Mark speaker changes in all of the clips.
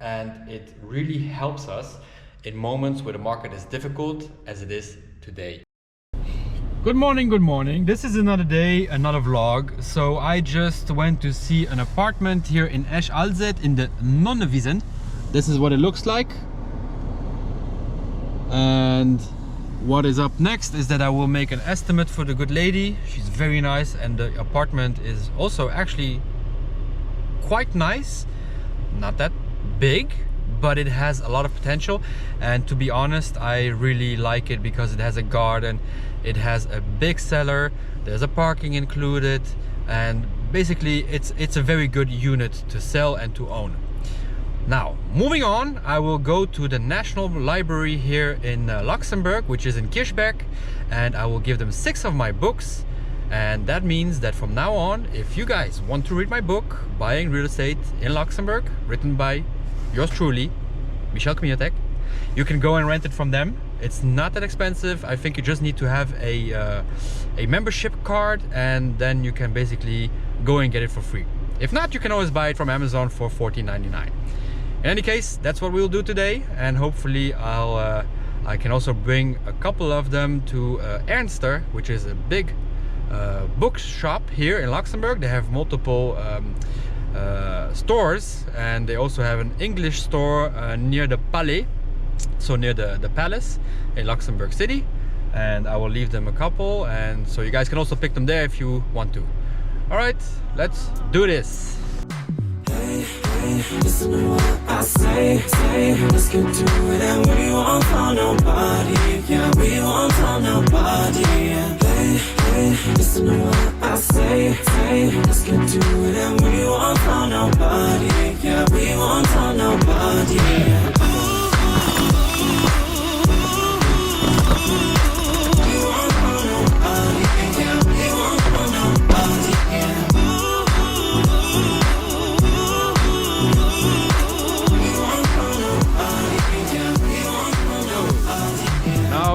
Speaker 1: and it really helps us in moments where the market is difficult as it is today. Good morning, good morning. This is another day, another vlog. So I just went to see an apartment here in Esch-Alzet in the Nonnewiesen. This is what it looks like. And what is up next is that I will make an estimate for the good lady. She's very nice, and the apartment is also actually quite nice. Not that big, but it has a lot of potential. And to be honest, I really like it because it has a garden, it has a big cellar, there's a parking included, and basically it's a very good unit to sell and to own. Now, moving on, I will go to the National Library here in Luxembourg, which is in Kirchberg, and I will give them 6 of my books. And that means that from now on, if you guys want to read my book, Buying Real Estate in Luxembourg, written by yours truly, Michel Kmiotek, you can go and rent it from them. It's not that expensive. I think you just need to have a membership card, and then you can basically go and get it for free. If not, you can always buy it from Amazon for $14.99. In any case, that's what we'll do today, and hopefully I can also bring a couple of them to Ernster, which is a big book shop here in Luxembourg. They have multiple stores, and they also have an English store near the Palais, so near the palace in Luxembourg City, and I will leave them a couple, and so you guys can also pick them there if you want to. All right, let's do this.
Speaker 2: Listen to what I say, let's get to it, and we won't tell nobody, yeah, we won't tell nobody, yeah. Hey, listen to what I say, let's get to it, and we won't tell nobody, yeah, we won't tell nobody, yeah.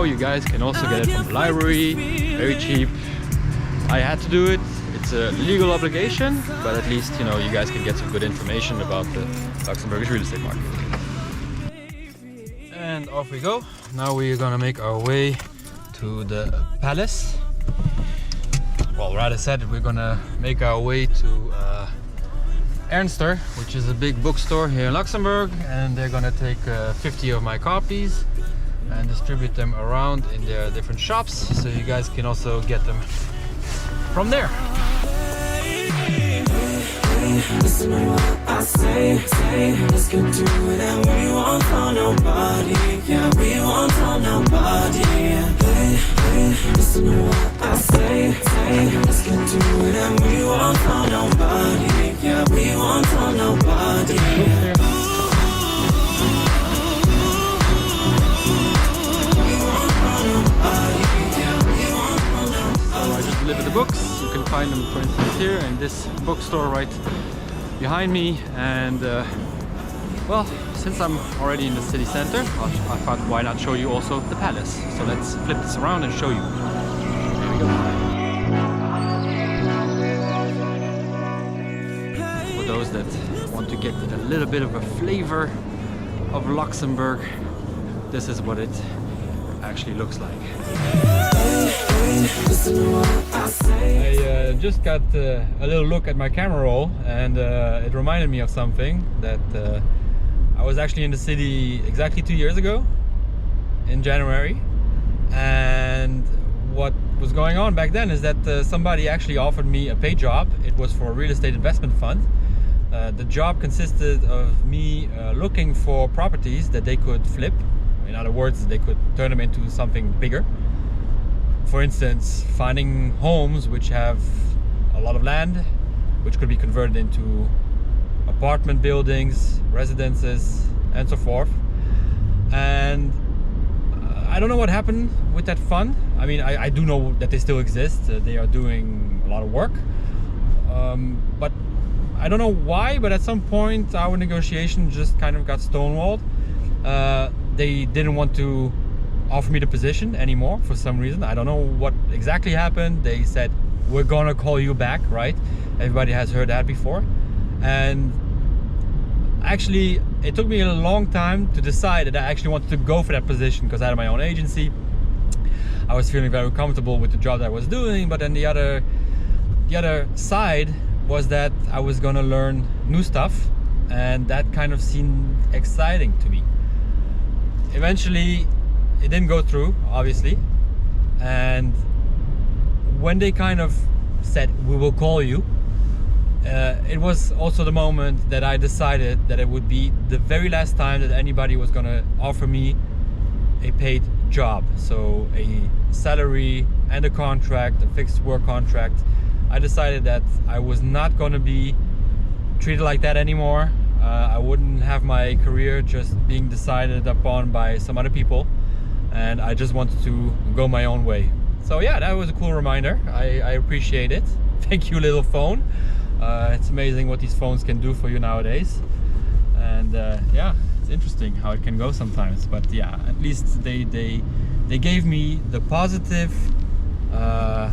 Speaker 1: You guys can also get it from the library, very cheap. I had to do it. It's a legal obligation, but at least, you know, you guys can get some good information about the Luxembourgish real estate market. And off we go. Now we're gonna make our way to the palace. Well, rather said, we're gonna make our way to Ernster, which is a big bookstore here in Luxembourg, and they're gonna take 50 of my copies and distribute them around in their different shops, so you guys can also get them from there.
Speaker 2: Listen to what I say, let's get to it, and we won't tell nobody, yeah, we won't tell nobody, yeah. Hey, listen to what I say, let's get to it, and we won't tell nobody, yeah, we won't tell nobody, yeah.
Speaker 1: Deliver the books. You can find them, for instance, here in this bookstore right behind me. And well, since I'm already in the city center, I thought, why not show you also the palace? So let's flip this around and show you. Here we go. For those that want to get a little bit of a flavor of Luxembourg, this is what it actually looks like. I just got a little look at my camera roll, and it reminded me of something that I was actually in the city exactly 2 years ago in January, and what was going on back then is that somebody actually offered me a paid job. It was for a real estate investment fund. The job consisted of me looking for properties that they could flip. In other words, they could turn them into something bigger. For instance, finding homes which have a lot of land, which could be converted into apartment buildings, residences, and so forth. And I don't know what happened with that fund. I mean, I do know that they still exist. They are doing a lot of work. But I don't know why, but at some point our negotiation just kind of got stonewalled. They didn't want to offer me the position anymore for some reason. I don't know what exactly happened. They said, we're gonna call you back, right? Everybody has heard that before. And Actually, it took me a long time to decide that I actually wanted to go for that position because I had my own agency. I was feeling very comfortable with the job that I was doing, but then the other side was that I was gonna learn new stuff, and that kind of seemed exciting to me. Eventually, it didn't go through, obviously, and when they kind of said, we will call you, it was also the moment that I decided that it would be the very last time that anybody was gonna offer me a paid job, so a salary and a contract, a fixed work contract. I decided that I was not gonna be treated like that anymore. I wouldn't have my career just being decided upon by some other people, and I just wanted to go my own way. So yeah, that was a cool reminder. I appreciate it. Thank you, little phone. It's amazing what these phones can do for you nowadays, and yeah, it's interesting how it can go sometimes. But yeah, at least they gave me the positive, how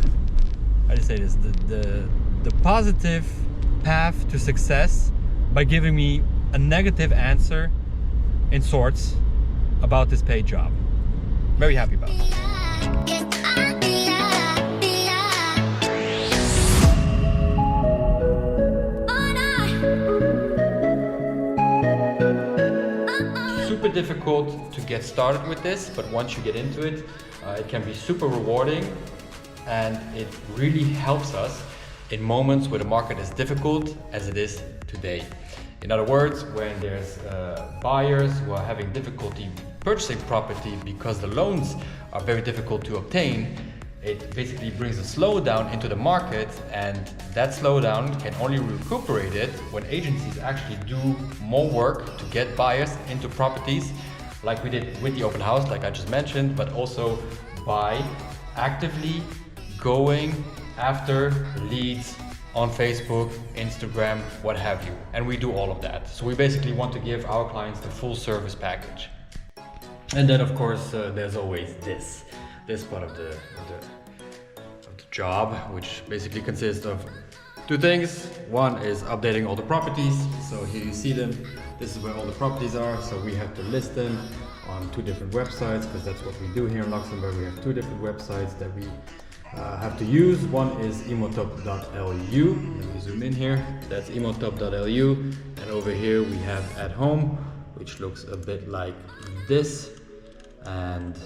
Speaker 1: do you say this, the positive path to success by giving me a negative answer in sorts about this paid job. Very happy about it. Super difficult to get started with this, but once you get into it, it can be super rewarding, and it really helps us in moments where the market is difficult as it is today. In other words, when there's buyers who are having difficulty purchasing property because the loans are very difficult to obtain, it basically brings a slowdown into the market, and that slowdown can only recuperate it when agencies actually do more work to get buyers into properties, like we did with the open house, like I just mentioned, but also by actively going after leads on Facebook, Instagram, what have you. And we do all of that. So we basically want to give our clients the full service package. And then of course there's always this part of the job, which basically consists of two things. One is updating all the properties. So here you see them. This is where all the properties are. So we have to list them on two different websites, because that's what we do here in Luxembourg. We have two different websites that we have to use. One is immotop.lu. Let me zoom in here. That's immotop.lu. And over here we have athome, which looks a bit like this. And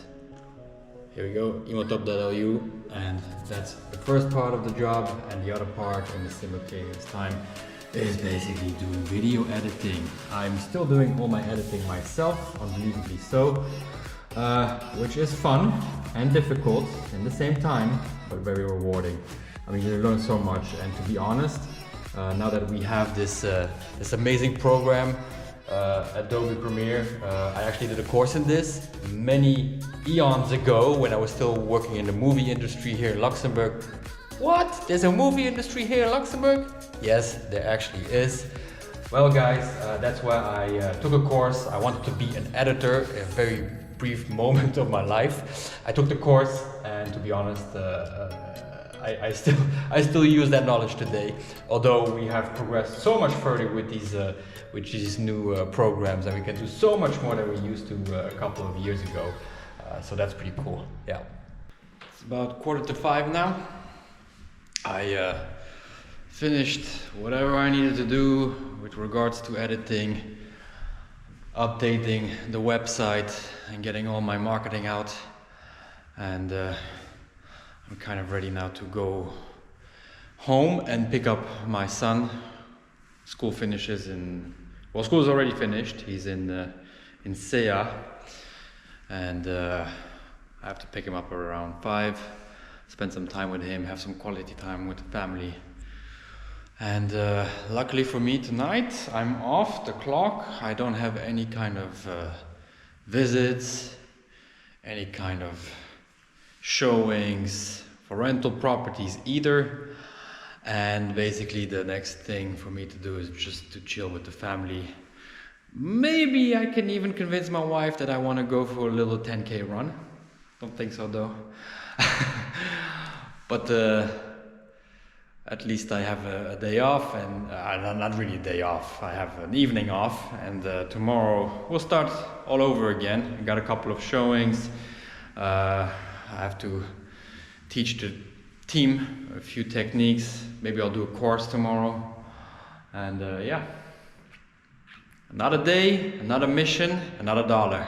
Speaker 1: here we go, immotop.lu, and that's the first part of the job. And the other part in the simultaneous time is basically doing video editing. I'm still doing all my editing myself, unbelievably so, which is fun and difficult in the same time, but very rewarding. I mean, you learn so much, and to be honest, now that we have this amazing program, Adobe Premiere, I actually did a course in this many eons ago when I was still working in the movie industry here in Luxembourg. What? There's a movie industry here in Luxembourg? Yes, there actually is. Well guys, that's why I took a course. I wanted to be an editor, a very brief moment of my life. I took the course, and to be honest, I still use that knowledge today, although we have progressed so much further with these new programs, and we can do so much more than we used to a couple of years ago. So that's pretty cool. Yeah. It's about 4:45 now. I finished whatever I needed to do with regards to editing, updating the website, and getting all my marketing out, and I'm kind of ready now to go home and pick up my son. School finishes well, school is already finished. He's in SEA, and I have to pick him up around 5, spend some time with him, have some quality time with the family. And luckily for me tonight, I'm off the clock. I don't have any kind of visits, any kind of showings for rental properties either. And basically the next thing for me to do is just to chill with the family. Maybe I can even convince my wife that I want to go for a little 10K run. Don't think so though. But at least I have a day off, and not really a day off, I have an evening off, and tomorrow we'll start all over again. I got a couple of showings. I have to teach the team a few techniques. Maybe I'll do a course tomorrow, and yeah, another day, another mission, another dollar.